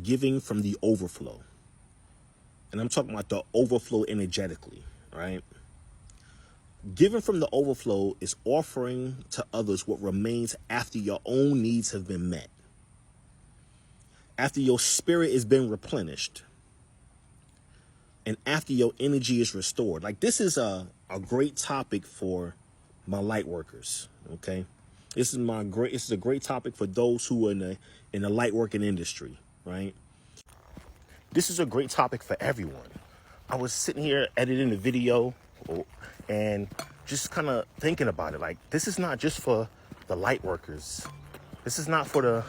giving from the overflow. And I'm talking about the overflow energetically, right? Giving from the overflow is offering to others what remains after your own needs have been met, after your spirit has been replenished, and after your energy is restored. Like, this is a great topic for my light workers, okay? This is a great topic for those who are in the light working industry, right? This is a great topic for everyone. I was sitting here editing the video and just kind of thinking about it. Like, this is not just for the light workers. This is not for the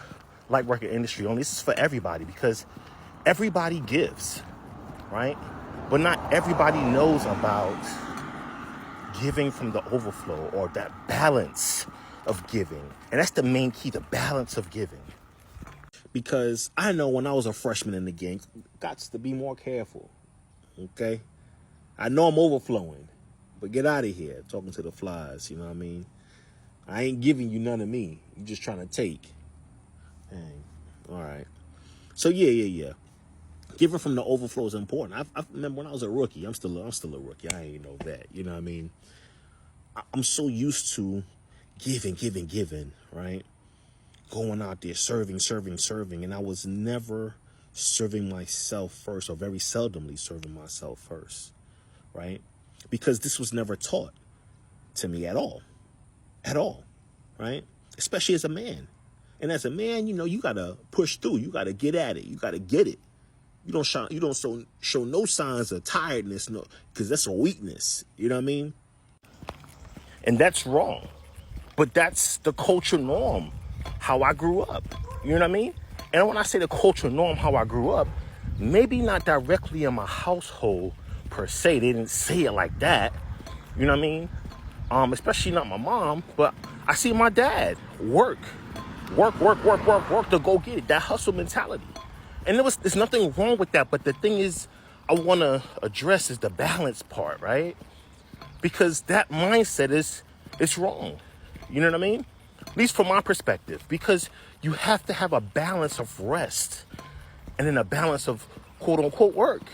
light worker industry only. This is for everybody, because everybody gives, right? But not everybody knows about giving from the overflow, or that balance of giving. And that's the main key, the balance of giving. Because I know when I was a freshman in the game, got to be more careful, okay? I know I'm overflowing, but get out of here talking to the flies, you know what I mean? I ain't giving you none of me. You just trying to take. Dang. All right. So yeah. Giving from the overflow is important. I remember when I was a rookie. I'm still a rookie. I ain't no vet. You know what I mean? I'm so used to giving, right? Going out there, serving. And I was never serving myself first, or very seldomly serving myself first, right? Because this was never taught to me at all, right? Especially as a man. And as a man, you got to push through. You got to get at it. You got to get it. You don't show no signs of tiredness, no, because that's a weakness. You know what I mean? And that's wrong. But that's the culture norm, how I grew up. You know what I mean? And when I say the culture norm, how I grew up, maybe not directly in my household per se. They didn't say it like that. You know what I mean? Especially not my mom, but I see my dad work to go get it. That hustle mentality. And there's nothing wrong with that. But the thing is, I want to address is the balance part, right? Because that mindset it's wrong. You know what I mean? At least from my perspective, because you have to have a balance of rest and then a balance of quote unquote work,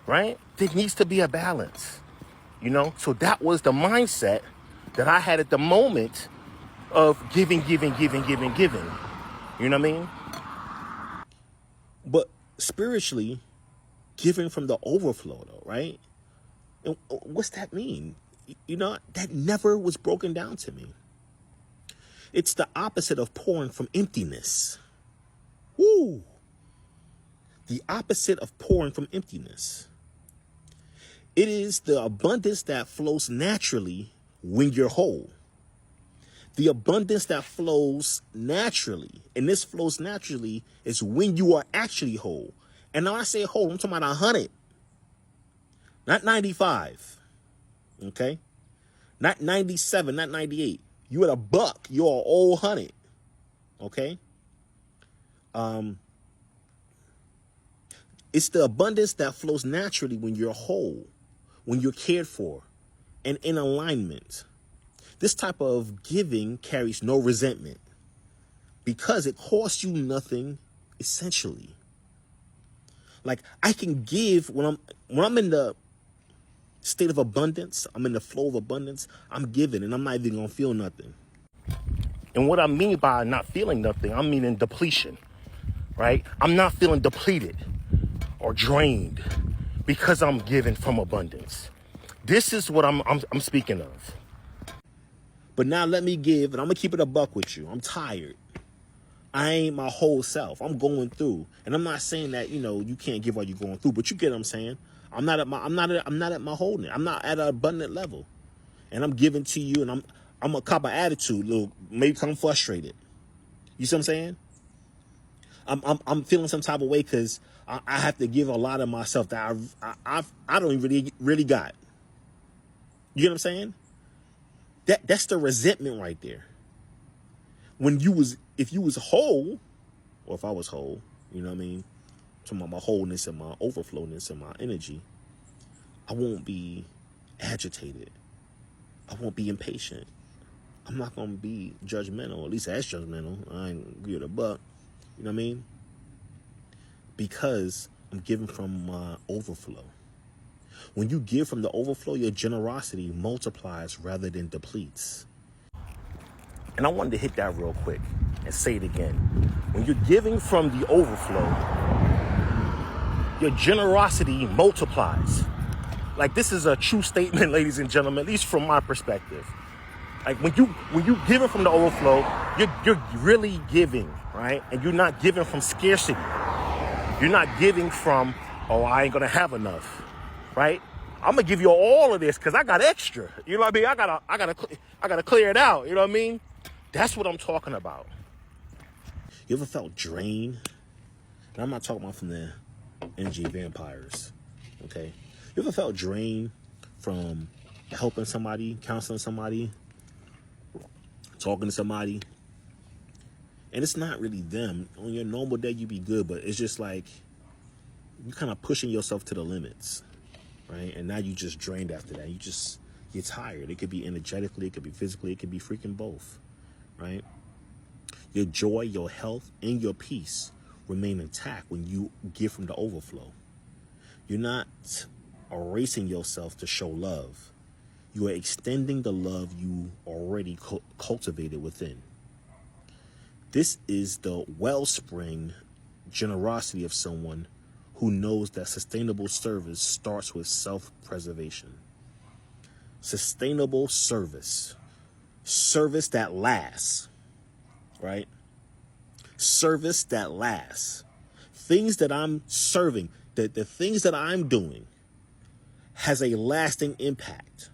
right? There needs to be a balance, So that was the mindset that I had at the moment of giving. You know what I mean? But spiritually, giving from the overflow, though, right? And what's that mean? That never was broken down to me. It's the opposite of pouring from emptiness. Woo! The opposite of pouring from emptiness. It is the abundance that flows naturally when you're whole. The abundance that flows naturally, and this flows naturally, is when you are actually whole. And now I say whole, I'm talking about 100, not 95. Okay? Not 97, not 98. You at $100. You're an old 100. Okay? It's the abundance that flows naturally when you're whole, when you're cared for, and in alignment. This type of giving carries no resentment because it costs you nothing, essentially. Like, I can give when I'm in the state of abundance, I'm in the flow of abundance, I'm giving, and I'm not even gonna feel nothing. And what I mean by not feeling nothing, I mean in depletion, right? I'm not feeling depleted or drained because I'm giving from abundance. This is what I'm speaking of. But now let me give, and I'm gonna keep it $1 with you. I'm tired. I ain't my whole self. I'm going through, and I'm not saying that you can't give while you're going through, but you get what I'm saying. I'm not at my wholeness. I'm not at an abundant level, and I'm giving to you, and I'm a cop of attitude, maybe I'm frustrated. You see what I'm saying? I'm feeling some type of way because I have to give a lot of myself that I don't really got. You know what I'm saying? That's the resentment right there. If you was whole, or if I was whole, you know what I mean? Talking about my wholeness and my overflowness and my energy, I won't be agitated. I won't be impatient. I'm not going to be judgmental, at least as judgmental. I ain't give it $1. You know what I mean? because I'm giving from my overflow. When you give from the overflow, your generosity multiplies rather than depletes. And I wanted to hit that real quick and say it again. When you're giving from the overflow, your generosity multiplies. Like, this is a true statement, ladies and gentlemen, at least from my perspective. Like, when you giving from the overflow, you're really giving, right? And you're not giving from scarcity. You're not giving from, oh, I ain't gonna have enough, right? I'm gonna give you all of this because I got extra. You know what I mean? I gotta clear it out. You know what I mean? That's what I'm talking about. You ever felt drained? And I'm not talking about from the energy vampires, okay? You ever felt drained from helping somebody, counseling somebody, talking to somebody, and it's not really them? On your normal day, you be good, but it's just like you kind of pushing yourself to the limits, right? And now you just drained after that. You're tired. It could be energetically, it could be physically, it could be freaking both, right? Your joy, your health, and your peace remain intact when you give from the overflow. You're not erasing yourself to show love. You are extending the love you already cultivated within. This is the wellspring generosity of someone who knows that sustainable service starts with self-preservation. Sustainable service that lasts, right? Service that lasts. Things that I'm serving, the things that I'm doing has a lasting impact,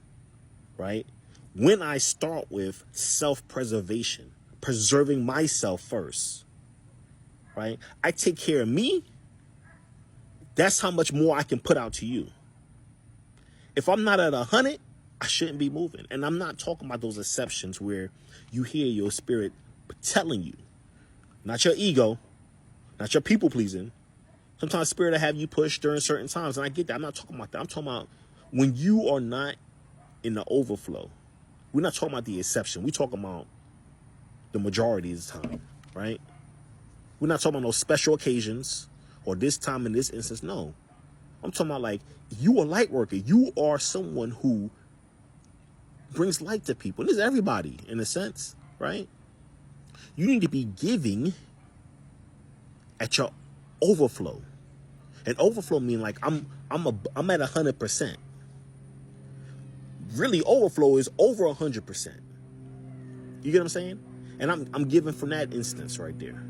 right? When I start with self-preservation, preserving myself first, right? I take care of me. That's how much more I can put out to you. If I'm not at 100, I shouldn't be moving. And I'm not talking about those exceptions where you hear your spirit telling you, not your ego, not your people pleasing. Sometimes spirit will have you push during certain times. And I get that. I'm not talking about that. I'm talking about when you are not in the overflow. We're not talking about the exception. We're talking about the majority of the time, right? We're not talking about those special occasions or this time in this instance. No. I'm talking about, like, you are a light worker. You are someone who brings light to people. And this is everybody in a sense, right? You need to be giving at your overflow. And overflow mean like I'm at 100%. Really, overflow is over 100%. You get what I'm saying? And I'm giving from that instance right there.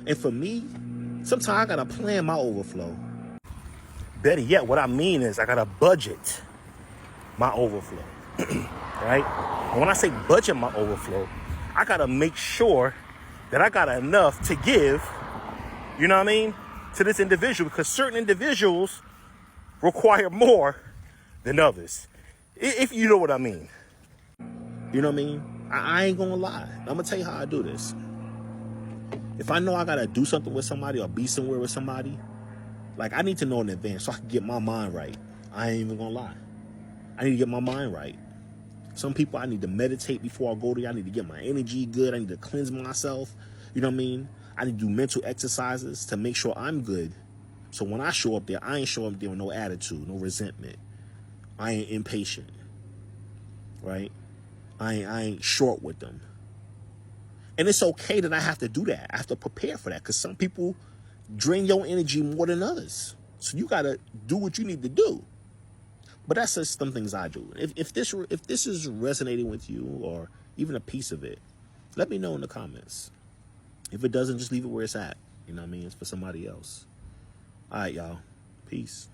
And for me, sometimes I gotta plan my overflow. Better yet, what I mean is I gotta budget my overflow, right? And when I say budget my overflow, I gotta make sure that I got enough to give, you know what I mean, to this individual, because certain individuals require more than others, if you know what I mean. You know what I mean? I ain't gonna lie. I'm gonna tell you how I do this. If I know I gotta do something with somebody or be somewhere with somebody, like, I need to know in advance so I can get my mind right. I ain't even gonna lie. I need to get my mind right. Some people, I need to meditate before I go there. I need to get my energy good. I need to cleanse myself. You know what I mean? I need to do mental exercises to make sure I'm good. So when I show up there, I ain't show up there with no attitude, no resentment. I ain't impatient, right? I ain't short with them. And it's okay that I have to do that. I have to prepare for that, because some people drain your energy more than others. So you got to do what you need to do. But that's just some things I do. If this is resonating with you, or even a piece of it, let me know in the comments. If it doesn't, just leave it where it's at. You know what I mean? It's for somebody else. All right, y'all. Peace.